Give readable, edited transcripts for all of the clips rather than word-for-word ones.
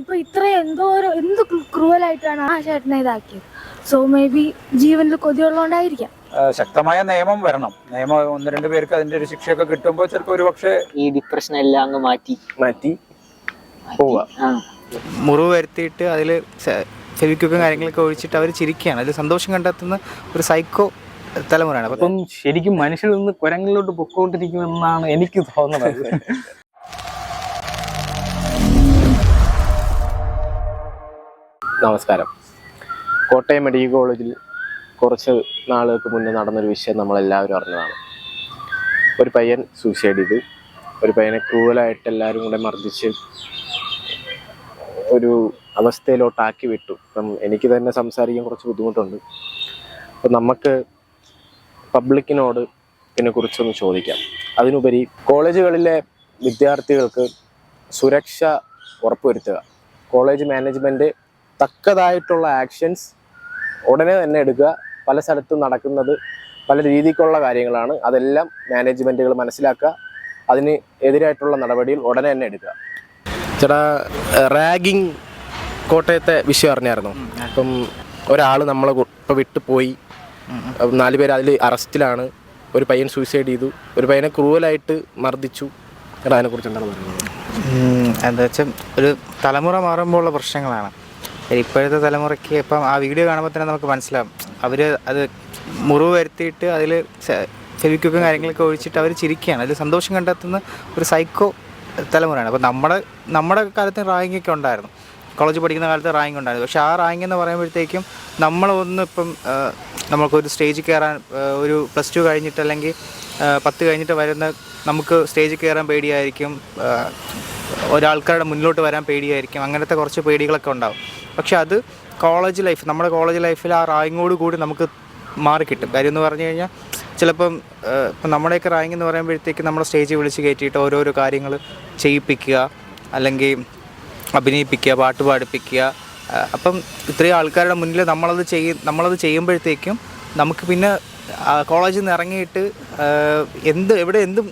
ഇപ്പൊ ഇത്രയും എന്ത് ക്രൂവലായിട്ടാണ് ആ ചേട്ടനെ ഇതാക്കിയത്. സോ മേ ബി ജീവനിൽ കൊതിയുള്ളതുകൊണ്ടായിരിക്കാം. ശക്തമായ നിയമം വരണം. നിയമം 1-2 പേർക്ക് അതിന്റെ ഒരു ശിക്ഷയൊക്കെ കിട്ടുമ്പോൾ ചിലപ്പോൾ ഒരു പക്ഷേ ഈ ഡിപ്രഷൻ എല്ലാം അങ്ങ് മാറ്റി പോവാ. മുറിവ് വരുത്തിയിട്ട് അതിൽ ഫെവിക്വിക്കും കാര്യങ്ങളൊക്കെ ഒഴിച്ചിട്ട് അവർ ചിരിക്കുകയാണ്. അതിൽ സന്തോഷം കണ്ടെത്തുന്ന ഒരു സൈക്കോ തലമുറയാണ്. അപ്പം ശരിക്കും മനുഷ്യരിൽ നിന്ന് കുരങ്ങളിലോട്ട് പൊക്കോണ്ടിരിക്കുമെന്നാണ് എനിക്ക് തോന്നുന്നത്. നമസ്കാരം. കോട്ടയം മെഡിക്കൽ കോളേജിൽ കുറച്ച് നാളുകൾക്ക് മുന്നേ നടന്നൊരു വിഷയം നമ്മളെല്ലാവരും അറിഞ്ഞതാണ്. ഒരു പയ്യൻ സൂസൈഡ് ചെയ്തു. ഒരു പയ്യനെ ക്രൂവലായിട്ട് എല്ലാവരും കൂടെ മർദ്ദിച്ച് ഒരു അവസ്ഥയിലോട്ടാക്കി വിട്ടു. അപ്പം എനിക്ക് തന്നെ സംസാരിക്കാൻ കുറച്ച് ബുദ്ധിമുട്ടുണ്ട്. അപ്പം നമുക്ക് പബ്ലിക്കിനോട് ഇതിനെക്കുറിച്ചൊന്ന് ചോദിക്കാം. അതിനുപരി കോളേജുകളിലെ വിദ്യാർത്ഥികൾക്ക് സുരക്ഷ ഉറപ്പുവരുത്തുക. കോളേജ് മാനേജ്മെൻറ്റ് തക്കതായിട്ടുള്ള ആക്ഷൻസ് ഉടനെ തന്നെ എടുക്കുക. പല സ്ഥലത്തും നടക്കുന്നത് പല രീതിക്കുള്ള കാര്യങ്ങളാണ്. അതെല്ലാം മാനേജ്മെൻറ്റുകൾ മനസ്സിലാക്കുക. അതിന് എതിരായിട്ടുള്ള നടപടികൾ ഉടനെ തന്നെ എടുക്കുക. ചേട്ടാ, റാഗിങ് കോട്ടയത്തെ വിഷയം അറിഞ്ഞായിരുന്നു. അപ്പം ഒരാൾ നമ്മളെ ഇപ്പോൾ വിട്ടു പോയി. 4 പേര് അതിൽ അറസ്റ്റിലാണ്. ഒരു പയ്യൻ സൂസൈഡ് ചെയ്തു. ഒരു പയ്യനെ ക്രൂവലായിട്ട് മർദ്ദിച്ചു. ചേട്ടാ, അതിനെക്കുറിച്ച് എന്താണ് പറയുന്നത്? എന്താ വെച്ചാൽ ഒരു തലമുറ മാറുമ്പോൾ ഉള്ള പ്രശ്നങ്ങളാണ്. ഇപ്പോഴത്തെ തലമുറയ്ക്ക് ഇപ്പം ആ വീഡിയോ കാണുമ്പോൾ തന്നെ നമുക്ക് മനസ്സിലാവും. അവർ അത് മുറിവ് വരുത്തിയിട്ട് അതിൽ ഫെവിക്വിക്കും കാര്യങ്ങളൊക്കെ ഒഴിച്ചിട്ട് അവർ ചിരിക്കുകയാണ്. അതിൽ സന്തോഷം കണ്ടെത്തുന്ന ഒരു സൈക്കോ തലമുറയാണ്. അപ്പോൾ നമ്മുടെ കാലത്ത് റാങ്കിങ്ങൊക്കെ ഉണ്ടായിരുന്നു. കോളേജ് പഠിക്കുന്ന കാലത്ത് റാങ്ക് ഉണ്ടായിരുന്നു. പക്ഷേ ആ റാങ്ക് എന്ന് പറയുമ്പോഴത്തേക്കും നമ്മളൊന്ന് ഇപ്പം നമുക്കൊരു സ്റ്റേജിൽ കയറാൻ ഒരു +2 കഴിഞ്ഞിട്ട് അല്ലെങ്കിൽ 10 കഴിഞ്ഞിട്ട് വരുന്ന നമുക്ക് സ്റ്റേജിൽ കയറാൻ പേടിയായിരിക്കും. ഒരാൾക്കാരുടെ മുന്നിലോട്ട് വരാൻ പേടിയായിരിക്കും. അങ്ങനത്തെ കുറച്ച് പേടികളൊക്കെ ഉണ്ടാവും. പക്ഷെ അത് നമ്മുടെ കോളേജ് ലൈഫിൽ ആ റാങ്കോട് കൂടി നമുക്ക് മാറിക്കിട്ടും. കാര്യം എന്ന് പറഞ്ഞു കഴിഞ്ഞാൽ ചിലപ്പം ഇപ്പം നമ്മുടെയൊക്കെ റാങ്ക് എന്ന് പറയുമ്പോഴത്തേക്ക് നമ്മളെ സ്റ്റേജിൽ വിളിച്ച് കയറ്റിയിട്ട് ഓരോരോ കാര്യങ്ങൾ ചെയ്യിപ്പിക്കുക, അല്ലെങ്കിൽ അഭിനയിപ്പിക്കുക, പാട്ട് പാടിപ്പിക്കുക. അപ്പം ഇത്രയും ആൾക്കാരുടെ മുന്നിൽ നമ്മളത് ചെയ്യുമ്പോഴത്തേക്കും നമുക്ക് പിന്നെ കോളേജിൽ നിന്ന് ഇറങ്ങിയിട്ട് എന്തും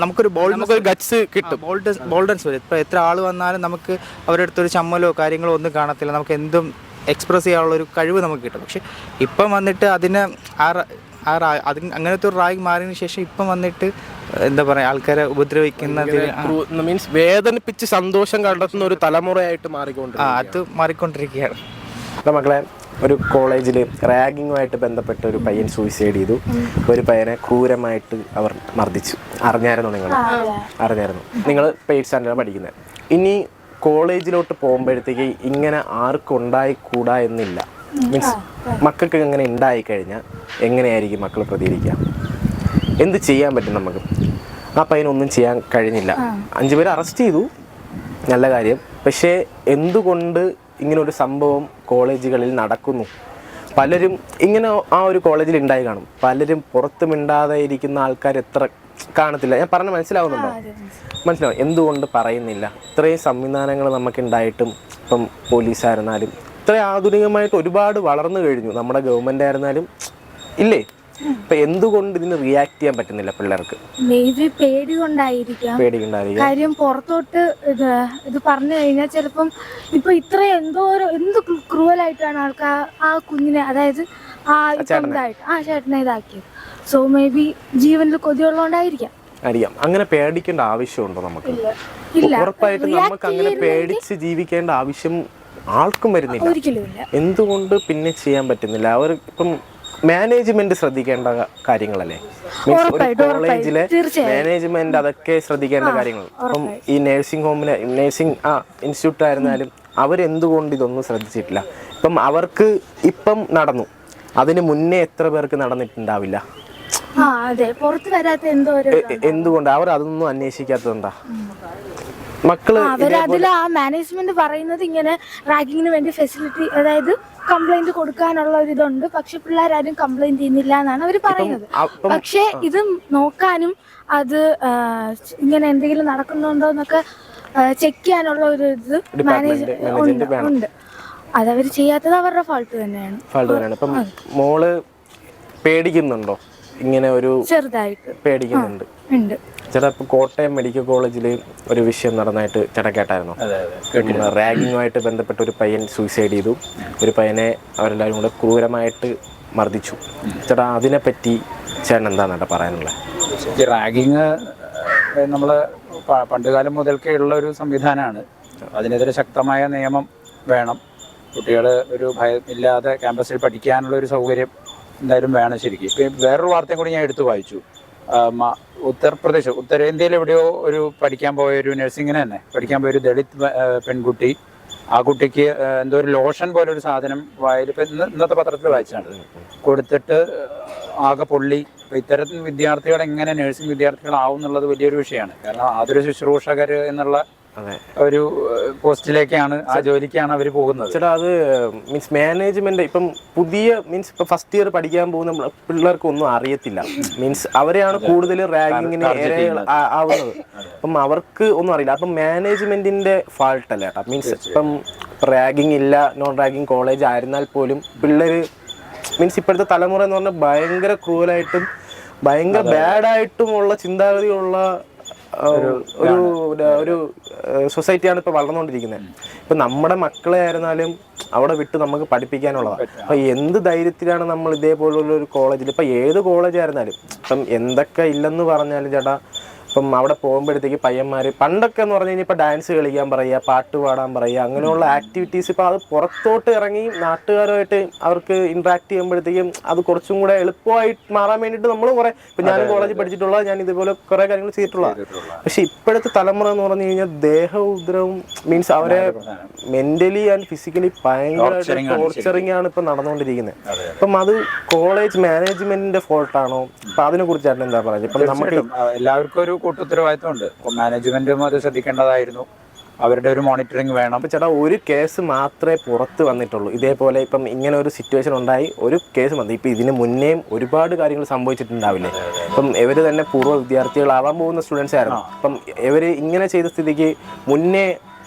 നമുക്കൊരു ഗട്ട്സ് കിട്ടും. ബോൾഡൻസ് വരും. ഇപ്പോൾ എത്ര ആൾ വന്നാലും നമുക്ക് അവരുടെ അടുത്തൊരു ചമ്മലോ കാര്യങ്ങളോ ഒന്നും കാണത്തില്ല. നമുക്ക് എന്തും എക്സ്പ്രസ് ചെയ്യാനുള്ളൊരു കഴിവ് നമുക്ക് കിട്ടും. പക്ഷെ ഇപ്പം വന്നിട്ട് അതിന് അങ്ങനത്തെ ഒരു റാങ്ക് മാറിയതിന് ശേഷം ഇപ്പം വന്നിട്ട് എന്താ പറയുക, ആൾക്കാരെ ഉപദ്രവിക്കുന്നത് മീൻസ് വേദനിപ്പിച്ച് സന്തോഷം കണ്ടെത്തുന്ന ഒരു തലമുറയായിട്ട് മാറിക്കൊണ്ടിരിക്കുകയാണ്. മക്കളെ, ഒരു കോളേജിൽ റാഗിങ്ങുമായിട്ട് ബന്ധപ്പെട്ട ഒരു പയ്യൻ സൂയിസൈഡ് ചെയ്തു. ഒരു പയ്യനെ ക്രൂരമായിട്ട് അവർ മർദ്ദിച്ചു. അറിഞ്ഞായിരുന്നു? നിങ്ങൾ 8th സ്റ്റാൻഡേർഡ് പഠിക്കുന്നത്. ഇനി കോളേജിലോട്ട് പോകുമ്പോഴത്തേക്ക് ഇങ്ങനെ ആർക്കും ഉണ്ടായിക്കൂടാ എന്നില്ല. മീൻസ് മക്കൾക്ക് ഇങ്ങനെ ഉണ്ടായിക്കഴിഞ്ഞാൽ എങ്ങനെയായിരിക്കും മക്കൾ പ്രതികരിക്കുക? എന്ത് ചെയ്യാൻ പറ്റും നമുക്ക്? ആ പയ്യനൊന്നും ചെയ്യാൻ കഴിഞ്ഞില്ല. 5 പേര് അറസ്റ്റ് ചെയ്തു, നല്ല കാര്യം. പക്ഷേ എന്തുകൊണ്ട് ഇങ്ങനൊരു സംഭവം കോളേജുകളിൽ നടക്കുന്നു? പലരും ഇങ്ങനെ ആ ഒരു കോളേജിൽ ഉണ്ടായി കാണും. പലരും പുറത്ത് മിണ്ടാതെ ഇരിക്കുന്ന ആൾക്കാർ എത്ര കാണത്തില്ല. ഞാൻ പറഞ്ഞ് മനസ്സിലാവുന്നുണ്ടോ? മനസ്സിലാവും. എന്തുകൊണ്ട് പറയുന്നില്ല? ഇത്രയും സംവിധാനങ്ങൾ നമുക്കുണ്ടായിട്ടും ഇപ്പം പോലീസായിരുന്നാലും ഇത്രയും ആധുനികമായിട്ട് ഒരുപാട് വളർന്നു കഴിഞ്ഞു. നമ്മുടെ ഗവൺമെൻറ് ആയിരുന്നാലും ഇല്ലേ? ഇപ്പം എന്തുകൊണ്ട് ഇതിന് റിയാക്ട് ചെയ്യാൻ പറ്റുന്നില്ല പിള്ളേർക്ക്? പേടി കൊണ്ടായിരിക്കാം. കാര്യം പുറത്തോട്ട് ഇത് പറഞ്ഞു കഴിഞ്ഞാൽ ചിലപ്പം ഇപ്പൊ ഇത്രയും എന്ത് ക്രൂവലായിട്ടാണ് ആൾക്കാർ ആ കുഞ്ഞിനെ, അതായത് ആ ചേട്ടനെ ഇതാക്കിയത്. സോ മേ ബി ജീവനിൽ കൊതിയുള്ളതുകൊണ്ടായിരിക്കാം. അങ്ങനെ പേടിക്കേണ്ട ആവശ്യമുണ്ടോ നമുക്ക്? ഉറപ്പായിട്ടും നമുക്ക് അങ്ങനെ പേടിച്ച് ജീവിക്കേണ്ട ആവശ്യം ആൾക്കും വരുന്നില്ല. എന്തുകൊണ്ട് പിന്നെ ചെയ്യാൻ പറ്റുന്നില്ല? അവർ ഇപ്പം മാനേജ്മെന്റ് ശ്രദ്ധിക്കേണ്ട കാര്യങ്ങളല്ലേ? കോളേജിലെ മാനേജ്മെന്റ് അതൊക്കെ ശ്രദ്ധിക്കേണ്ട കാര്യങ്ങൾ. അപ്പം ഈ നഴ്സിംഗ് ഇൻസ്റ്റിറ്റ്യൂട്ട് ആയിരുന്നാലും അവരെന്തുകൊണ്ട് ഇതൊന്നും ശ്രദ്ധിച്ചിട്ടില്ല? ഇപ്പം അവർക്ക് ഇപ്പം നടന്നു, അതിന് മുന്നേ എത്ര പേർക്ക് നടന്നിട്ടുണ്ടാവില്ല? എന്തുകൊണ്ട് അവർ അതൊന്നും അന്വേഷിക്കാത്തതുണ്ടാ? മക്കള് അവരതിൽ ആ മാനേജ്മെന്റ് പറയുന്നത് ഇങ്ങനെ റാഗിങ്ങിന് വേണ്ടി ഫെസിലിറ്റി, അതായത് കംപ്ലൈന്റ് കൊടുക്കാനുള്ള ഒരു ഇതുണ്ട്. പക്ഷെ പിള്ളേരാരും കംപ്ലൈന്റ് ചെയ്യുന്നില്ല എന്നാണ് അവർ പറയുന്നത്. പക്ഷെ ഇത് നോക്കാനും അത് ഇങ്ങനെ എന്തെങ്കിലും നടക്കുന്നുണ്ടോ എന്നൊക്കെ ചെക്ക് ചെയ്യാനുള്ള ഒരു ഇത് മാനേജ്മെന്റ് ഉണ്ട്. അതവർ ചെയ്യാത്തത് അവരുടെ ഫാൾട്ട് തന്നെയാണ്. ഇപ്പം മോള് പേടിക്കുന്നുണ്ടോ? ഇങ്ങനെ ഒരു ചെറുതായിട്ട് പേടിക്കുന്നുണ്ട്. ഉണ്ട്. ചേട്ടാ ഇപ്പൊ കോട്ടയം മെഡിക്കൽ കോളേജിൽ ഒരു വിഷയം നടന്നായിട്ട് ചേട്ടാ കേട്ടായിരുന്നോ? റാഗിങ്ങുമായിട്ട് ബന്ധപ്പെട്ട ഒരു പയ്യൻ സൂയിസൈഡ് ചെയ്തു. ഒരു പയ്യനെ അവരെല്ലാവരും കൂടെ ക്രൂരമായിട്ട് മർദ്ദിച്ചു. ചേട്ടാ അതിനെപ്പറ്റി ചേട്ടൻ എന്താണ് പറയാനുള്ളത്? ഈ റാഗിങ് നമ്മൾ പണ്ടുകാലം മുതൽക്കേ ഉള്ള ഒരു സംവിധാനമാണ്. അതിനെതിരെ ശക്തമായ നിയമം വേണം. കുട്ടികൾ ഒരു ഭയമില്ലാതെ ക്യാമ്പസിൽ പഠിക്കാനുള്ള ഒരു സൗകര്യം എന്തായാലും വേണം ശരിക്കും. ഇപ്പം വേറൊരു വാർത്തയും കൂടി ഞാൻ എടുത്തു വായിച്ചു. ഉത്തർപ്രദേശ്, ഉത്തരേന്ത്യയിൽ എവിടെയോ ഒരു പഠിക്കാൻ പോയ ഒരു നഴ്സിങ്ങിന് തന്നെ പഠിക്കാൻ പോയ ഒരു ദളിത് പെൺകുട്ടി, ആ കുട്ടിക്ക് എന്തോ ഒരു ലോഷൻ പോലെ ഒരു സാധനം വായിൽ, ഇപ്പം ഇന്നത്തെ പത്രത്തിൽ വായിച്ചാണ്, കൊടുത്തിട്ട് ആകെ പൊള്ളി. അപ്പോൾ ഇത്തരത്തിൽ വിദ്യാർത്ഥികൾ എങ്ങനെ നഴ്സിംഗ് വിദ്യാർത്ഥികളാവും എന്നുള്ളത് വലിയൊരു വിഷയമാണ്. കാരണം അതൊരു ശുശ്രൂഷകർ എന്നുള്ള ഒരു പോസ്റ്റിലേക്കാണ്, ആ ജോലിക്കാണ് അവർ പോകുന്നത്. ചേട്ടാ അത് മീൻസ് മാനേജ്മെന്റ് ഇപ്പം പുതിയ മീൻസ് ഇപ്പം ഫസ്റ്റ് ഇയർ പഠിക്കാൻ പോകുന്ന പിള്ളേർക്ക് ഒന്നും അറിയത്തില്ല. മീൻസ് അവരെയാണ് കൂടുതൽ റാഗിങ്ങിന് ആവുന്നത്. അപ്പം അവർക്ക് ഒന്നും അറിയില്ല. അപ്പം മാനേജ്മെന്റിന്റെ ഫാൾട്ട് അല്ല ചേട്ടാ. മീൻസ് ഇപ്പം റാഗിങ് ഇല്ല, നോൺ റാഗിങ് കോളേജ് ആയിരുന്നാൽ പോലും പിള്ളേർ മീൻസ് ഇപ്പോഴത്തെ തലമുറ എന്ന് പറഞ്ഞാൽ ഭയങ്കര ക്രൂവലായിട്ടും ഭയങ്കര ബാഡായിട്ടുമുള്ള ചിന്താഗതിയുള്ള ഒരു സൊസൈറ്റിയാണ് ഇപ്പോൾ വളർന്നുകൊണ്ടിരിക്കുന്നത്. ഇപ്പം നമ്മുടെ മക്കളെ ആയിരുന്നാലും അവിടെ വിട്ട് നമുക്ക് പഠിപ്പിക്കാനുള്ളതാണ്. അപ്പം എന്ത് ധൈര്യത്തിലാണ് നമ്മൾ ഇതേപോലുള്ള ഒരു കോളേജിൽ, ഇപ്പം ഏത് കോളേജായിരുന്നാലും ഇപ്പം എന്തൊക്കെ ഇല്ലെന്ന് പറഞ്ഞാലും ചേട്ടാ, ഇപ്പം അവിടെ പോകുമ്പോഴത്തേക്ക് പയ്യന്മാർ പണ്ടൊക്കെ എന്ന് പറഞ്ഞു കഴിഞ്ഞാൽ ഇപ്പം ഡാൻസ് കളിക്കാൻ പറയുക, പാട്ട് പാടാൻ പറയുക, അങ്ങനെയുള്ള ആക്ടിവിറ്റീസ് ഇപ്പം അത് പുറത്തോട്ട് ഇറങ്ങി നാട്ടുകാരുമായിട്ട് അവർക്ക് ഇൻട്രാക്ട് ചെയ്യുമ്പോഴത്തേക്കും അത് കുറച്ചും കൂടെ എളുപ്പമായിട്ട് മാറാൻ വേണ്ടിയിട്ട് നമ്മൾ കുറേ, ഇപ്പം ഞാൻ കോളേജിൽ പഠിച്ചിട്ടുള്ള, ഞാൻ ഇതുപോലെ കുറേ കാര്യങ്ങൾ ചെയ്തിട്ടുള്ളതാണ്. പക്ഷെ ഇപ്പോഴത്തെ തലമുറ എന്ന് പറഞ്ഞു കഴിഞ്ഞാൽ ദേഹ ഉപദ്രവം മീൻസ് അവരെ മെന്റലി ആൻഡ് ഫിസിക്കലി ഭയങ്കരമായിട്ട് ടോർച്ചറിങ് ആണ് ഇപ്പം നടന്നുകൊണ്ടിരിക്കുന്നത്. അപ്പം അത് കോളേജ് മാനേജ്മെന്റിന്റെ ഫോൾട്ടാണോ? അപ്പം അതിനെ കുറിച്ചാണ് എന്താ പറയുക? ഇപ്പം നമുക്ക് എല്ലാവർക്കും ഒരു കൂട്ടുത്തരവാദിത്വമുണ്ട്. മാനേജ്മെന്റും അത് ശ്രദ്ധിക്കേണ്ടതായിരുന്നു. അവരുടെ ഒരു മോണിറ്ററിംഗ് വേണം. അപ്പം ചേട്ടാ ഒരു കേസ് മാത്രമേ പുറത്ത് വന്നിട്ടുള്ളൂ ഇതേപോലെ. ഇപ്പം ഇങ്ങനെ ഒരു സിറ്റുവേഷൻ ഉണ്ടായി, ഒരു കേസ് വന്നു. ഇപ്പം ഇതിന് മുന്നേയും ഒരുപാട് കാര്യങ്ങൾ സംഭവിച്ചിട്ടുണ്ടാവില്ലേ? ഇപ്പം ഇവർ തന്നെ പൂർവ്വ വിദ്യാർത്ഥികളാവാൻ പോകുന്ന സ്റ്റുഡൻസ് ആയിരുന്നു. അപ്പം ഇവർ ഇങ്ങനെ ചെയ്ത സ്ഥിതിക്ക് മുന്നേ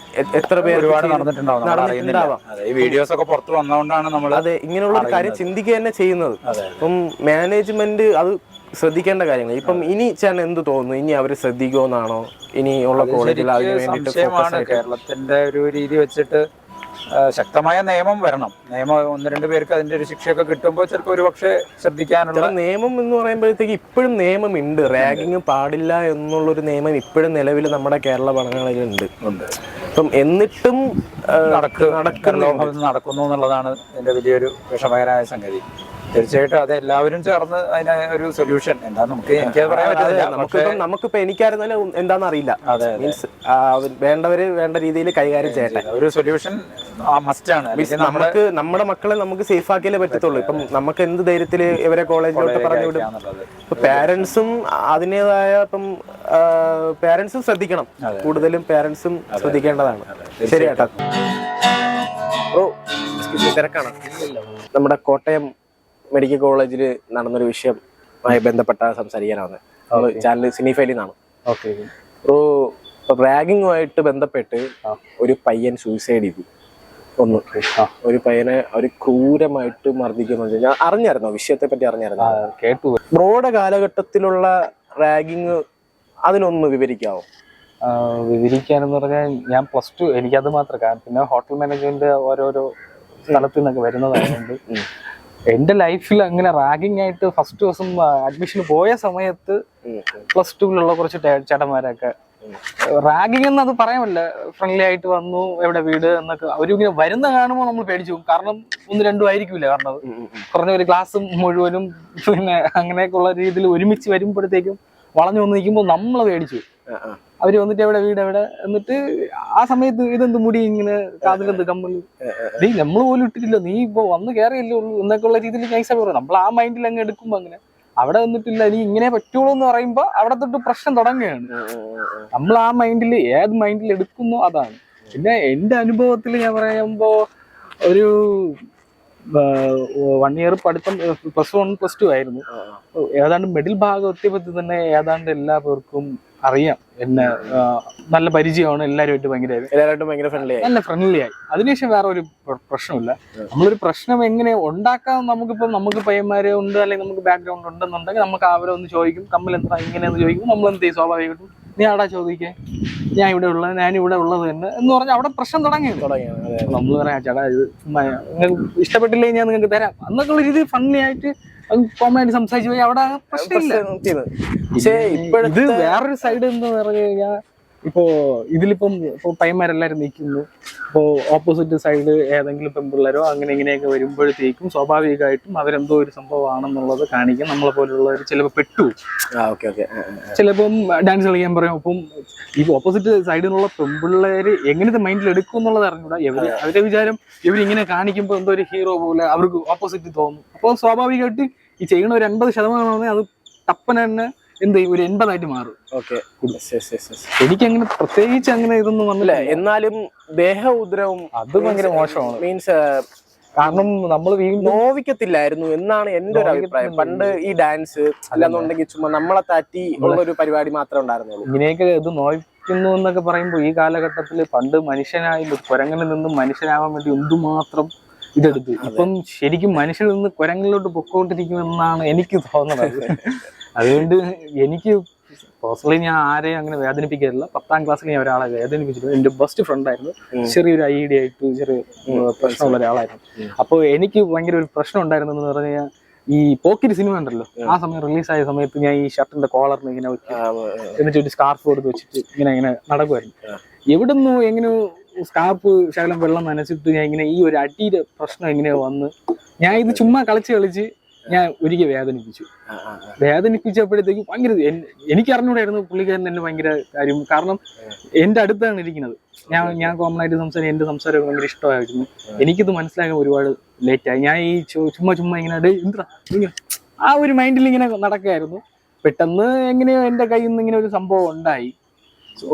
എത്ര പേര് ഒരുപാട് നടന്നിട്ടുണ്ടാവാം. ഈ വീഡിയോസ് ഒക്കെ പുറത്ത് വന്നതുകൊണ്ടാണ് നമ്മൾ അതെ ഇങ്ങനെയുള്ള ഒരു കാര്യം ചിന്തിക്കുക തന്നെ ചെയ്യുന്നത്. അപ്പം മാനേജ്മെന്റ് അത് ശ്രദ്ധിക്കേണ്ട കാര്യങ്ങൾ. ഇപ്പം ഇനി ചേട്ടൻ എന്ത് തോന്നുന്നു? ഇനി അവർ ശ്രദ്ധിക്കുമെന്നാണോ ഇനി ഉള്ള കോളേജിൽ അതിന് വേണ്ടിയിട്ട്? കേരളത്തിന്റെ ഒരു രീതി വെച്ചിട്ട് ശക്തമായ നിയമം വരണം. നിയമം ഒന്ന് രണ്ട് പേർക്ക് അതിന്റെ ഒരു ശിക്ഷയൊക്കെ കിട്ടുമ്പോൾ ചിലപ്പോൾ ഒരു പക്ഷേ ശ്രദ്ധിക്കാനുള്ള നിയമം എന്ന് പറയുമ്പോഴത്തേക്ക് ഇപ്പോഴും നിയമം ഉണ്ട്. റാഗിങ് പാടില്ല എന്നുള്ളൊരു നിയമം ഇപ്പോഴും നിലവിൽ നമ്മുടെ കേരള ഭരണഘടനയിലുണ്ട്. അപ്പം എന്നിട്ടും നടക്കുന്നു എന്നുള്ളതാണ് എന്റെ വലിയൊരു വിഷമകരമായ സംഗതി. തീർച്ചയായിട്ടും അത് എല്ലാവരും ചേർന്ന് അതിന് ഒരു സൊല്യൂഷൻ എന്താ നമുക്ക് എനിക്കത് പറയാൻ പറ്റില്ല. നമുക്കിപ്പോ എനിക്കായിരുന്നാലും എന്താന്ന് അറിയില്ല. മീൻസ് വേണ്ടവര് വേണ്ട രീതിയിൽ കൈകാര്യം ചെയ്യട്ടെ. ഒരു സൊല്യൂഷൻ മസ്റ്റാണ്. നമുക്ക് നമ്മുടെ മക്കളെ നമുക്ക് സേഫ് ആക്കിയാലേ പറ്റത്തുള്ളൂ. ഇപ്പം നമുക്ക് എന്ത് ധൈര്യത്തില് ഇവരെ കോളേജിലോട്ട് പറഞ്ഞു വിടും? ഇപ്പൊ പാരന്റ്സും അതിൻ്റെതായ ഇപ്പം പാരന്റ്സും ശ്രദ്ധിക്കണം. കൂടുതലും പാരന്റ്സും ശ്രദ്ധിക്കേണ്ടതാണ്. ശരി ചേട്ടാ. തിരക്കാണ്. നമ്മുടെ കോട്ടയം മെഡിക്കൽ കോളേജിൽ നടന്നൊരു വിഷയവുമായി ബന്ധപ്പെട്ടാണ് സംസാരിക്കാനാവുന്നത്. നമ്മൾ ചാനൽ സിനിഫൈലിൽ നിന്നാണ്. ഓക്കെ. റാഗിങ്ങുമായിട്ട് ബന്ധപ്പെട്ട് ഒരു പയ്യൻ സൂയിസൈഡ് ചെയ്തു. ഒരു പയ്യനെ ഒരു ക്രൂരമായിട്ട് മർദ്ദിക്കുന്നത് ഞാൻ അറിഞ്ഞായിരുന്നോ? വിഷയത്തെ പറ്റി അറിഞ്ഞായിരുന്നോ? കേട്ടു. ബ്രോയുടെ കാലഘട്ടത്തിലുള്ള റാഗിങ് അതിനൊന്ന് വിവരിക്കാവോ? വിവരിക്കാനെന്ന് പറഞ്ഞാൽ ഞാൻ +2 എനിക്കത് മാത്രം. പിന്നെ ഹോട്ടൽ മാനേജ്മെന്റ് ഓരോരോ സ്ഥലത്തു നിന്നൊക്കെ വരുന്നതായതുകൊണ്ട് എന്റെ ലൈഫിൽ അങ്ങനെ റാഗിങ് ആയിട്ട് ഫസ്റ്റ് ദിവസം അഡ്മിഷന് പോയ സമയത്ത് +2 കുറച്ച് ചേട്ടന്മാരൊക്കെ റാഗിങ് എന്ന് അത് പറയാമല്ല, ഫ്രണ്ട്ലി ആയിട്ട് വന്നു, എവിടെ വീട് എന്നൊക്കെ അവരിങ്ങനെ വരുന്ന കാണുമ്പോൾ നമ്മൾ പേടിച്ചു പോകും. കാരണം 1-2 ആയിരിക്കില്ല പറഞ്ഞത്. പറഞ്ഞ ഒരു ക്ലാസ് മുഴുവനും പിന്നെ അങ്ങനെയൊക്കെയുള്ള രീതിയിൽ ഒരുമിച്ച് വരുമ്പോഴത്തേക്കും വളഞ്ഞു വന്ന് നിൽക്കുമ്പോൾ നമ്മളെ പേടിച്ചു. അവര് വന്നിട്ട് എവിടെ വീട് എവിടെ എന്നിട്ട് ആ സമയത്ത് ഇതെന്ത് മുടി ഇങ്ങനെ കാതിലെന്ത് കമ്മൽ, നീ നമ്മൾ പോലും ഇട്ടിട്ടില്ല, നീ ഇപ്പൊ വന്ന് കയറിയല്ലേ ഉള്ളൂ എന്നൊക്കെ ഉള്ള രീതിയിൽ നൈസാ പറയാം. നമ്മൾ ആ മൈൻഡിൽ അങ്ങ് എടുക്കുമ്പോ അങ്ങനെ അവിടെ വന്നിട്ടില്ല, നീ ഇങ്ങനെ പറ്റുള്ളൂ എന്ന് പറയുമ്പോ അവിടെ തൊട്ട് പ്രശ്നം തുടങ്ങുകയാണ്. നമ്മൾ ആ മൈൻഡിൽ ഏത് മൈൻഡിൽ എടുക്കുന്നോ അതാണ്. പിന്നെ എന്റെ അനുഭവത്തിൽ ഞാൻ പറയുമ്പോ ഒരു 1 ഇയർ പഠിത്തം +1 +2 ആയിരുന്നു. ഏതാണ്ട് മിഡിൽ ഭാഗം എത്തിയപ്പോ തന്നെ ഏതാണ്ട് എല്ലാ പേർക്കും അറിയാം എന്നെ, നല്ല പരിചയമാണ്, എല്ലാവരുമായിട്ട് എല്ലാവരായിട്ടും ഭയങ്കര ഫ്രണ്ട്ലി ആയി. നല്ല ഫ്രണ്ട്ലി ആയി. അതിനുശേഷം വേറെ ഒരു പ്രശ്നമില്ല. നമ്മളൊരു പ്രശ്നം എങ്ങനെ ഉണ്ടാക്കാം, നമുക്ക് പയ്യന്മാരെ ഉണ്ട് അല്ലെങ്കിൽ നമുക്ക് ബാക്ക്ഗ്രൗണ്ട് ഉണ്ടെന്നുണ്ടെങ്കിൽ നമുക്ക് അവരെ ഒന്ന് ചോദിക്കും, തമ്മിൽ എന്താ ഇങ്ങനെയെന്ന് ചോദിക്കും, നമ്മൾ എന്ത് ചെയ്യും, സ്വാഭാവികമായിട്ടും നീ ആടാ ചോദിക്കേ, ഞാൻ ഇവിടെ ഉള്ളത് തന്നെ എന്ന് പറഞ്ഞാൽ അവിടെ പ്രശ്നം തുടങ്ങി. നമ്മൾ പറയാം ചേട്ടാ ഇത് നിങ്ങൾക്ക് ഇഷ്ടപ്പെട്ടില്ലേ ഞാൻ നിങ്ങൾക്ക് തരാം എന്നൊക്കെയുള്ള രീതിയിൽ ഫണ്ണി ആയിട്ട് കോമൺ ആയിട്ട് സംസാരിച്ചു പോയി അവിടെ പ്രശ്നമില്ല. ഇത് വേറൊരു സൈഡ് എന്ന് പറഞ്ഞു കഴിഞ്ഞാൽ ഇതിലിപ്പം പയ്യന്മാരെല്ലാരും നിൽക്കുന്നു, ഓപ്പോസിറ്റ് സൈഡ് ഏതെങ്കിലും പെൺപിള്ളേരോ അങ്ങനെ ഇങ്ങനെയൊക്കെ വരുമ്പോഴത്തേക്കും സ്വാഭാവികമായിട്ടും അവരെന്തോ ഒരു സംഭവമാണെന്നുള്ളത് കാണിക്കാൻ നമ്മളെ പോലുള്ളവർ ചിലപ്പോൾ പെട്ടു. ചിലപ്പം ഡാൻസ് കളിക്കാൻ പറയും. അപ്പം ഈ ഓപ്പോസിറ്റ് സൈഡിലുള്ള പെൺപിള്ളേര് എങ്ങനത്തെ മൈൻഡിൽ എടുക്കും എന്നുള്ളത് അറിഞ്ഞൂടാ. അവരുടെ വിചാരം ഇവരിങ്ങനെ കാണിക്കുമ്പോൾ എന്തോ ഒരു ഹീറോ പോലെ അവർക്ക് ഓപ്പോസിറ്റ് തോന്നും. അപ്പോൾ സ്വാഭാവികമായിട്ട് ഈ ചെയ്യുന്ന ഒരു 80% അത് ടപ്പന തന്നെ എന്ത് ചെയ്യും, ഒരു 80% മാറും. എനിക്കങ്ങനെ പ്രത്യേകിച്ച് അങ്ങനെ ഇതൊന്നും വന്നില്ല. എന്നാലും ദേഹ ഉദ്രവം അത് ഭയങ്കര മോശമാണ്. മീൻസ് കാരണം നമ്മൾ നോവിക്കത്തില്ലായിരുന്നു എന്നാണ് എന്റെ ഒരു അഭിപ്രായം. പണ്ട് ഈ ഡാൻസ് അല്ലാന്നുണ്ടെങ്കിൽ ചുമ്മാ നമ്മളെ താറ്റി ഉള്ള ഒരു പരിപാടി മാത്രമേ ഉണ്ടായിരുന്നുള്ളൂ. ഇങ്ങനെയൊക്കെ ഇത് നോവിക്കുന്നു എന്നൊക്കെ പറയുമ്പോൾ ഈ കാലഘട്ടത്തിൽ പണ്ട് മനുഷ്യനായി കുരങ്ങളിൽ നിന്നും മനുഷ്യനാവാൻ വേണ്ടി എന്തുമാത്രം ഇതെടുത്തു. ഇപ്പം ശരിക്കും മനുഷ്യരിൽ നിന്ന് കുരങ്ങളിലോട്ട് പൊക്കോണ്ടിരിക്കുമെന്നാണ് എനിക്ക് തോന്നുന്നത്. അതുകൊണ്ട് എനിക്ക് പേഴ്സണലി ഞാൻ ആരെയും അങ്ങനെ വേദനിപ്പിക്കാറില്ല. 10ാം ക്ലാസ്സിൽ ഞാൻ ഒരാളെ വേദനിപ്പിച്ചിട്ടുണ്ട്. എൻ്റെ ബെസ്റ്റ് ഫ്രണ്ട് ആയിരുന്നു. ചെറിയൊരു ഐഡിയ ആയിട്ട് ചെറിയ പ്രശ്നമുള്ള ഒരാളായിരുന്നു. അപ്പോൾ എനിക്ക് ഭയങ്കര ഒരു പ്രശ്നം ഉണ്ടായിരുന്നെന്ന് പറഞ്ഞു കഴിഞ്ഞാൽ, ഈ പോക്കിരി സിനിമ ഉണ്ടല്ലോ, ആ സമയം റിലീസായ സമയത്ത് ഞാൻ ഈ ഷർട്ടിന്റെ കോളറിന് ഇങ്ങനെ എന്നിട്ട് ഒരു സ്കാർഫ് കൊടുത്ത് വെച്ചിട്ട് ഇങ്ങനെ നടക്കുമായിരുന്നു. എവിടുന്നു എങ്ങനെ സ്കാർഫ് ശകലം വെള്ളം നനച്ചിട്ട് ഞാൻ ഇങ്ങനെ ഈ ഒരു അടിയുടെ പ്രശ്നം ഇങ്ങനെ വന്ന് ഞാൻ ഇത് ചുമ്മാ കളിച്ച് ഞാൻ ഒരിക്കൽ വേദനിപ്പിച്ചപ്പോഴത്തേക്ക് ഭയങ്കര എനിക്ക് അറിഞ്ഞൂടായിരുന്നു പുള്ളിക്കാരൻ എന്നെ ഭയങ്കര കാര്യം. കാരണം എൻ്റെ അടുത്താണ് ഇരിക്കുന്നത്. ഞാൻ കോമൺ ആയിട്ട് എൻ്റെ സംസാരം ഭയങ്കര ഇഷ്ടമായിരുന്നു. എനിക്കിത് മനസ്സിലാക്കാൻ ഒരുപാട് ലേറ്റായി. ഞാൻ ഈ ചുമ്മാ ഇങ്ങനെ ആ ഒരു മൈൻഡിൽ ഇങ്ങനെ നടക്കുകയായിരുന്നു. പെട്ടെന്ന് എങ്ങനെയോ എൻ്റെ കയ്യിൽ നിന്ന് ഇങ്ങനെ ഒരു സംഭവം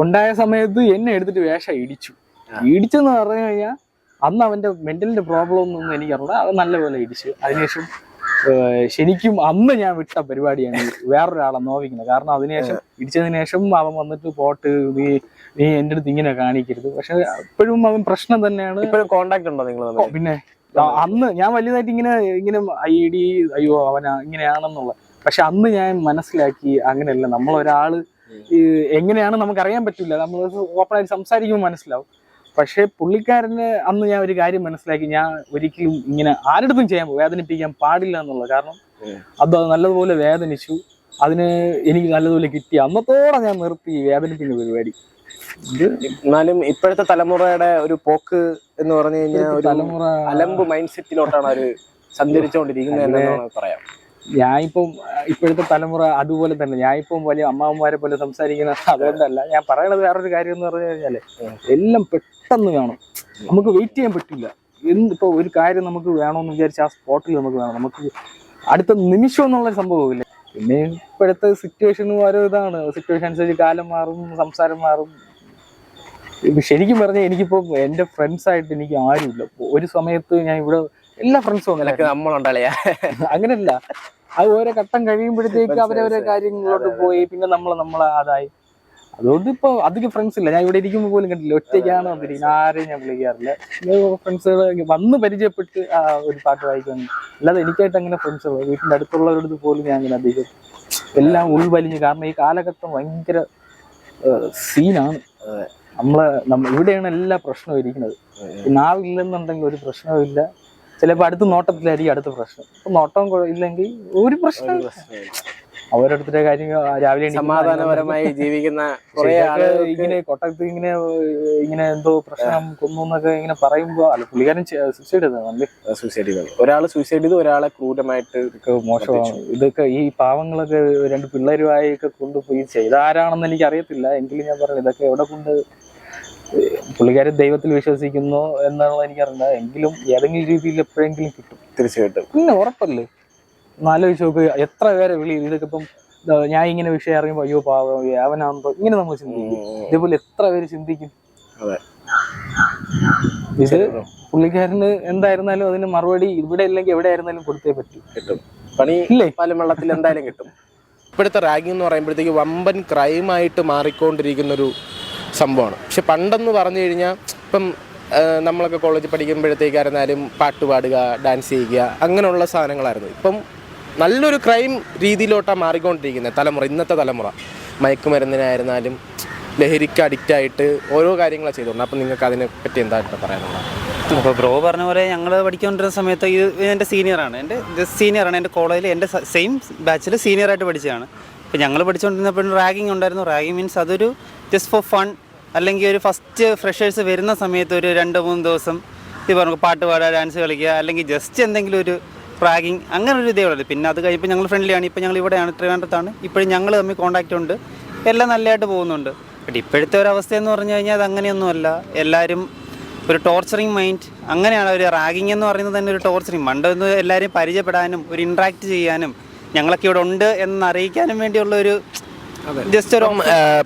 ഉണ്ടായ സമയത്ത് എന്നെ എടുത്തിട്ട് വേഷം ഇടിച്ചെന്ന് പറഞ്ഞു കഴിഞ്ഞാൽ അന്ന് അവൻ്റെ മെന്റലിന്റെ പ്രോബ്ലം ഒന്നും എനിക്കറിയില്ല. അത് നല്ലപോലെ ഇടിച്ചു. അതിനുശേഷം ശരിക്കും അന്ന് ഞാൻ വിട്ട പരിപാടിയാണ് വേറൊരാളെ നോവിക്കുന്നത്. കാരണം അതിനുശേഷം ഇടിച്ചതിന് ശേഷം അവൻ വന്നിട്ട് പോട്ട് നീ എൻ്റെ അടുത്ത് ഇങ്ങനെ കാണിക്കരുത്. പക്ഷെ ഇപ്പോഴും അവൻ പ്രശ്നം തന്നെയാണ്. ഇപ്പോഴും കോണ്ടാക്ട് ഉണ്ടോ നിങ്ങൾ? പിന്നെ അന്ന് ഞാൻ വലുതായിട്ട് ഇങ്ങനെ അയ്യോ അവനാ ഇങ്ങനെയാണെന്നുള്ള. പക്ഷെ അന്ന് ഞാൻ മനസ്സിലാക്കി അങ്ങനെയല്ല. നമ്മളൊരാള് എങ്ങനെയാണ് നമുക്കറിയാൻ പറ്റില്ല. നമ്മൾ ഓപ്പണായിട്ട് സംസാരിക്കുമ്പോൾ മനസ്സിലാവും. പക്ഷെ പുള്ളിക്കാരന് അന്ന് ഞാൻ ഒരു കാര്യം മനസ്സിലാക്കി, ഞാൻ ഒരിക്കലും ഇങ്ങനെ ആരുടെടുത്തും വേദനിപ്പിക്കാൻ പാടില്ല എന്നുള്ളത്. കാരണം അത് നല്ലതുപോലെ വേദനിച്ചു. അതിന് എനിക്ക് നല്ലതുപോലെ കിട്ടി. അന്നത്തോടെ ഞാൻ നിർത്തി വേദനിപ്പിക്കുന്ന പരിപാടി. എന്നാലും ഇപ്പോഴത്തെ തലമുറയുടെ ഒരു പോക്ക് എന്ന് പറഞ്ഞു കഴിഞ്ഞാൽ ഒരു തലമുറ അലമ്പ് മൈൻഡ് സെറ്റിലോട്ടാണ് അവര് സഞ്ചരിച്ചുകൊണ്ടിരിക്കുന്നത് എന്നാണ് പറയാം. ഞാനിപ്പം ഇപ്പോഴത്തെ തലമുറ അതുപോലെ തന്നെ. ഞാനിപ്പം വലിയ അമ്മാവന്മാരെ പോലെ സംസാരിക്കുന്ന അതുകൊണ്ടല്ല. ഞാൻ പറയണത് വേറൊരു കാര്യം എന്ന് പറഞ്ഞു കഴിഞ്ഞാല് എല്ലാം പെട്ടെന്ന് വേണം. നമുക്ക് വെയിറ്റ് ചെയ്യാൻ പറ്റില്ല. ഇപ്പൊ ഒരു കാര്യം നമുക്ക് വേണമെന്ന് വിചാരിച്ച ആ സ്പോട്ടിൽ നമുക്ക് വേണം. നമുക്ക് അടുത്ത നിമിഷം എന്നുള്ളൊരു സംഭവമില്ല. പിന്നെ ഇപ്പോഴത്തെ സിറ്റുവേഷനും ഓരോ ഇതാണ്. സിറ്റുവേഷൻ അനുസരിച്ച് കാലം മാറും, സംസാരം മാറും. ശരിക്കും പറഞ്ഞാൽ എനിക്കിപ്പോ എൻ്റെ ഫ്രണ്ട്സായിട്ട് എനിക്ക് ആരുമില്ല. ഒരു സമയത്ത് ഞാൻ ഇവിടെ എല്ലാ ഫ്രണ്ട്സും നമ്മളുണ്ടല്ലേ, അങ്ങനെയല്ല. അത് ഓരോ ഘട്ടം കഴിയുമ്പോഴത്തേക്ക് അവരവരെ കാര്യങ്ങളിലോട്ട് പോയി. പിന്നെ നമ്മളെ അതായി. അതുകൊണ്ട് ഇപ്പൊ അധികം ഫ്രണ്ട്സ് ഇല്ല. ഞാൻ ഇവിടെ ഇരിക്കുമ്പോൾ പോലും കണ്ടില്ല. ഒറ്റയ്ക്കാണ് വന്നിരിക്കുന്നത്. ആരെയും ഞാൻ വിളിക്കാറില്ല. ഫ്രണ്ട്സുകൾ വന്ന് പരിചയപ്പെട്ട് ഒരു പാട്ട് വായിക്കുന്നു. അല്ലാതെ എനിക്കായിട്ട് അങ്ങനെ ഫ്രണ്ട്സുകൾ വീട്ടിൻ്റെ അടുത്തുള്ളവരുടെ പോലും ഞാൻ അങ്ങനെ അധികം എല്ലാം ഉൾവലിഞ്ഞു. കാരണം ഈ കാലഘട്ടം ഭയങ്കര സീനാണ്. ഇവിടെയാണ് എല്ലാ പ്രശ്നവും ഇരിക്കുന്നത്. നാവില്ലെന്നുണ്ടെങ്കിൽ ഒരു പ്രശ്നവും. ചിലപ്പോൾ അടുത്ത നോട്ടത്തിലായിരിക്കും അടുത്ത പ്രശ്നം. ഇപ്പൊ നോട്ടം ഇല്ലെങ്കിൽ ഒരു പ്രശ്നം. ഓരോരുത്തരുടെ കാര്യം രാവിലെ സമാധാനപരമായി ജീവിക്കുന്ന ഇങ്ങനെ കൊട്ടകത്ത് ഇങ്ങനെ എന്തോ പ്രശ്നം കൊന്നു എന്നൊക്കെ ഇങ്ങനെ പറയുമ്പോ പുള്ളിക്കാരൻ സൂസൈഡ് ചെയ്തതാണ്. ഒരാള് സൂസൈഡ് ചെയ്തു, ഒരാളെ ക്രൂരമായിട്ട് മോശമാണ്. ഇതൊക്കെ ഈ പാവങ്ങളൊക്കെ 2 പിള്ളേരുമായൊക്കെ കൊണ്ടുപോയി ചെയ്താരാണെന്ന് എനിക്ക് അറിയത്തില്ല. എങ്കിലും ഞാൻ പറഞ്ഞു ഇതൊക്കെ എവിടെ കൊണ്ട്. പുള്ളിക്കാരൻ ദൈവത്തിൽ വിശ്വസിക്കുന്നു എന്നാണല്ലോ എനിക്കറിയില്ല. എങ്കിലും ഏതെങ്കിലും രീതിയിൽ എപ്പോഴെങ്കിലും കിട്ടും, തീർച്ചയായിട്ടും. പിന്നെ ഉറപ്പല്ലേ. ആലോചിച്ച് നോക്ക്, എത്ര പേരെ ഇതൊക്കെ ഇപ്പം ഞാൻ ഇങ്ങനെ വിഷയം അറിയുമ്പോൾ അയ്യോ പാവം അവനാകുമ്പോ ഇങ്ങനെ നമ്മൾ ചിന്തിക്കും. ഇതേപോലെ എത്ര പേര് ചിന്തിക്കും. ഇത് പുള്ളിക്കാരന് എന്തായിരുന്നാലും അതിന് മറുപടി ഇവിടെ ഇല്ലെങ്കിൽ എവിടെ ആയിരുന്നാലും കൊടുത്തേ പറ്റൂ. കിട്ടും. പണി ഇല്ലേ? പാലും വെള്ളത്തിൽ എന്തായാലും കിട്ടും. ഇപ്പോഴത്തെ റാഗിംഗ് എന്ന് പറയുമ്പോഴത്തേക്ക് വമ്പൻ ക്രൈമായിട്ട് മാറിക്കൊണ്ടിരിക്കുന്നൊരു സംഭവമാണ്. പക്ഷെ പണ്ടെന്ന് പറഞ്ഞു കഴിഞ്ഞാൽ ഇപ്പം നമ്മളൊക്കെ കോളേജിൽ പഠിക്കുമ്പോഴത്തേക്കായിരുന്നാലും പാട്ട് പാടുക, ഡാൻസ് ചെയ്യുക, അങ്ങനെയുള്ള സാധനങ്ങളായിരുന്നു. ഇപ്പം നല്ലൊരു ക്രൈം രീതിയിലോട്ടാണ് മാറിക്കൊണ്ടിരിക്കുന്നത് ഇന്നത്തെ തലമുറ. മയക്കുമരുന്നിനായിരുന്നാലും ലഹരിക്ക് അഡിക്റ്റായിട്ട് ഓരോ കാര്യങ്ങളാണ് ചെയ്തുകൊണ്ട്. അപ്പം നിങ്ങൾക്ക് അതിനെ പറ്റി എന്തായിട്ട് പറയാനുള്ളത്? അപ്പോൾ ബ്രോ പറഞ്ഞ പോലെ ഞങ്ങൾ പഠിച്ചുകൊണ്ടിരുന്ന സമയത്ത് എൻ്റെ സീനിയറാണ്, എൻ്റെ കോളേജിൽ എൻ്റെ സെയിം ബാച്ചിൽ സീനിയറായിട്ട് പഠിച്ചതാണ്. അപ്പോൾ ഞങ്ങൾ പഠിച്ചുകൊണ്ടിരുന്നപ്പോഴും റാഗിങ് ഉണ്ടായിരുന്നു. റാഗിങ് മീൻസ് അതൊരു ജസ്റ്റ് ഫോർ ഫൺ, അല്ലെങ്കിൽ ഒരു ഫസ്റ്റ് ഫ്രഷേഴ്സ് വരുന്ന സമയത്ത് ഒരു 2-3 ദിവസം ഇത് പറഞ്ഞു പാട്ട് പാടുക, ഡാൻസ് കളിക്കുക, അല്ലെങ്കിൽ ജസ്റ്റ് എന്തെങ്കിലും ഒരു റാഗിങ്, അങ്ങനെ ഒരു ഇതേ ഉള്ളത്. പിന്നെ അത് കഴിയുമ്പോൾ ഞങ്ങൾ ഫ്രണ്ട്ലിയാണ്. ഇപ്പോൾ ഞങ്ങൾ ഇവിടെയാണ്, ട്രിവാൻഡ്രത്താണ്. ഇപ്പോഴും ഞങ്ങൾ തമ്മിൽ കോൺടാക്റ്റ് ഉണ്ട്, എല്ലാം നല്ലതായിട്ട് പോകുന്നുണ്ട്. ബട്ട് ഇപ്പോഴത്തെ ഒരു അവസ്ഥ എന്ന് പറഞ്ഞു കഴിഞ്ഞാൽ അത് അങ്ങനെയൊന്നുമല്ല. എല്ലാവരും ഒരു ടോർച്ചറിങ് മൈൻഡ്, അങ്ങനെയാണ് ഒരു റാഗിങ് എന്ന് പറയുന്നത് തന്നെ ഒരു ടോർച്ചറിങ്. പണ്ടൊന്ന് എല്ലാവരെയും പരിചയപ്പെടാനും ഒരു ഇൻട്രാക്ട് ചെയ്യാനും ഞങ്ങളൊക്കെ ഇവിടെ ഉണ്ട് എന്ന് അറിയിക്കാനും വേണ്ടിയുള്ള ഒരു ജസ്റ്റ് ഒരു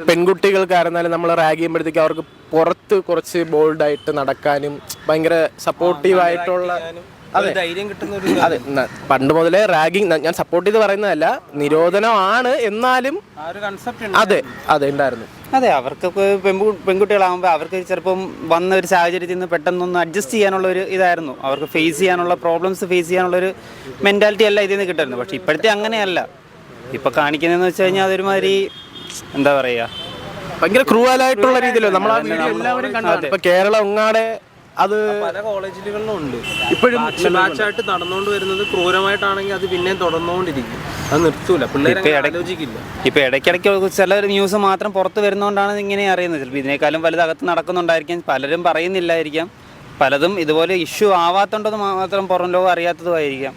പെൺകുട്ടികൾക്കായിരുന്നാലും നമ്മൾ റാഗ് ചെയ്യുമ്പോഴത്തേക്ക് അവർക്ക് പുറത്ത് കുറച്ച് ബോൾഡായിട്ട് നടക്കാനും ഭയങ്കര സപ്പോർട്ടീവായിട്ടുള്ള ധൈര്യം കിട്ടുന്ന ഒരു അതെ. പണ്ട് മുതലേ റാഗിങ് ഞാൻ സപ്പോർട്ട് ചെയ്ത് പറയുന്നതല്ല, നിരോധനമാണ്, എന്നാലും അതെ അതെ ഉണ്ടായിരുന്നു. അതെ, അവർക്കൊക്കെ പെൺകുട്ടികളാകുമ്പോൾ അവർക്ക് ചിലപ്പം വന്ന ഒരു സാഹചര്യത്തിൽ നിന്ന് പെട്ടെന്നൊന്ന് അഡ്ജസ്റ്റ് ചെയ്യാനുള്ള ഒരു ഇതായിരുന്നു. അവർക്ക് ഫേസ് ചെയ്യാനുള്ള പ്രോബ്ലംസ് ഫേസ് ചെയ്യാനുള്ളൊരു മെൻറ്റാലിറ്റി അല്ല ഇതിൽ നിന്ന് കിട്ടുന്നത്. പക്ഷേ ഇപ്പോഴത്തെ അങ്ങനെയല്ല. ഇപ്പോൾ കാണിക്കുന്നതെന്ന് വെച്ച് കഴിഞ്ഞാൽ അതൊരുമാതിരി എന്താ പറയുക, ഭയങ്കര ക്രൂവലായിട്ടുള്ള രീതിയിലോ നമ്മൾ ആ വീഡിയോ എല്ലാവരും കണ്ടു. ഇപ്പൊ കേരളം ഒന്നാടെ അത് പല കോളേജുകളിലും ഉണ്ട്. ഇപ്പോഴും ബാച്ചായിട്ട് നടന്നുകൊണ്ട് വരുന്നത് ക്രൂരമായിട്ടാണെങ്കിൽ അത് പിന്നെയും തുടർന്നുകൊണ്ടിരിക്കും, അത് നിർത്തൂല, പിള്ളേരെ ആലോചിക്കില്ല. ഇപ്പോൾ ഇടയ്ക്കിടയ്ക്ക് ചില ന്യൂസ് മാത്രം പുറത്ത് വരുന്നതുകൊണ്ടാണ് ഇങ്ങനെ അറിയുന്നത്. ചിലപ്പോൾ ഇതിനേക്കാളും വലുതകത്ത് നടക്കുന്നുണ്ടായിരിക്കാം, പലരും പറയുന്നില്ലായിരിക്കാം. പലതും ഇതുപോലെ ഇഷ്യൂ ആവാത്തതുകൊണ്ടത് മാത്രം പുറം ലോകം അറിയാത്തതുമായിരിക്കാം.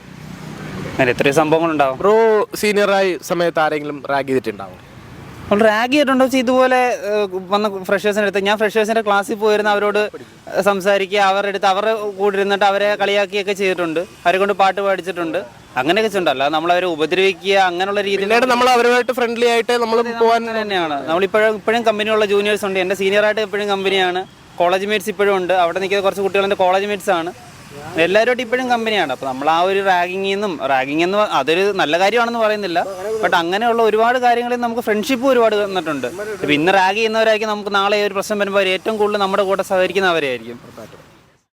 അങ്ങനെ എത്രയും സംഭവങ്ങളുണ്ടാവും. ബ്രോ സീനിയറായി സമയത്ത് ആരെങ്കിലും റാഗ് ചെയ്തിട്ടുണ്ടാവും? നമ്മൾ റാഗ് ചെയ്തിട്ടുണ്ടോ വെച്ചാൽ ഇതുപോലെ വന്ന ഫ്രഷേഴ്സിൻ്റെ അടുത്ത് ഞാൻ ഫ്രഷേഴ്സിൻ്റെ ക്ലാസ്സിൽ പോയിരുന്ന അവരോട് സംസാരിക്കുക, അവരുടെ അടുത്ത് അവരുടെ കൂടെ ഇരുന്നിട്ട് അവരെ കളിയാക്കിയൊക്കെ ചെയ്തിട്ടുണ്ട്, അവരെ കൊണ്ട് പാട്ട് പാടിച്ചിട്ടുണ്ട്, അങ്ങനെയൊക്കെ ചെയ്തിട്ടുണ്ട്. അല്ലാതെ നമ്മളവരെ ഉപദ്രവിക്കുക അങ്ങനെയുള്ള രീതിയിൽ നമ്മൾ അവരുമായിട്ട് ഫ്രണ്ട്ലി ആയിട്ട് നമ്മൾ പോകാൻ തന്നെയാണ്. നമ്മളിപ്പോഴും കമ്പനിയുള്ള ജൂനിയേഴ്സ് ഉണ്ട്, എൻ്റെ സീനിയറായിട്ട് എപ്പോഴും കമ്പനിയാണ്. കോളേജ് മേറ്റ്സ് ഇപ്പോഴും ഉണ്ട്, അവിടെ നിൽക്കുന്ന കുറച്ച് കുട്ടികൾ എൻ്റെ കോളേജ് മേറ്റ്സ് ആണ്. എല്ലാവരുമായിട്ട് ഇപ്പോഴും കമ്പനിയാണ്. അപ്പോൾ നമ്മൾ ആ ഒരു റാഗിങ് എന്ന് അതൊരു നല്ല കാര്യമാണെന്ന് പറയുന്നില്ല, ബട്ട് അങ്ങനെയുള്ള ഒരുപാട് കാര്യങ്ങളിൽ നമുക്ക് ഫ്രണ്ട്ഷിപ്പ് ഒരുപാട് വന്നിട്ടുണ്ട്. ഇപ്പം ഇന്ന് റാഗ് ചെയ്യുന്നവരായിരിക്കും നമുക്ക് നാളെ ഒരു പ്രശ്നം വരുമ്പോൾ ഏറ്റവും കൂടുതൽ നമ്മുടെ കൂടെ സഹകരിക്കുന്നവരായിരിക്കും.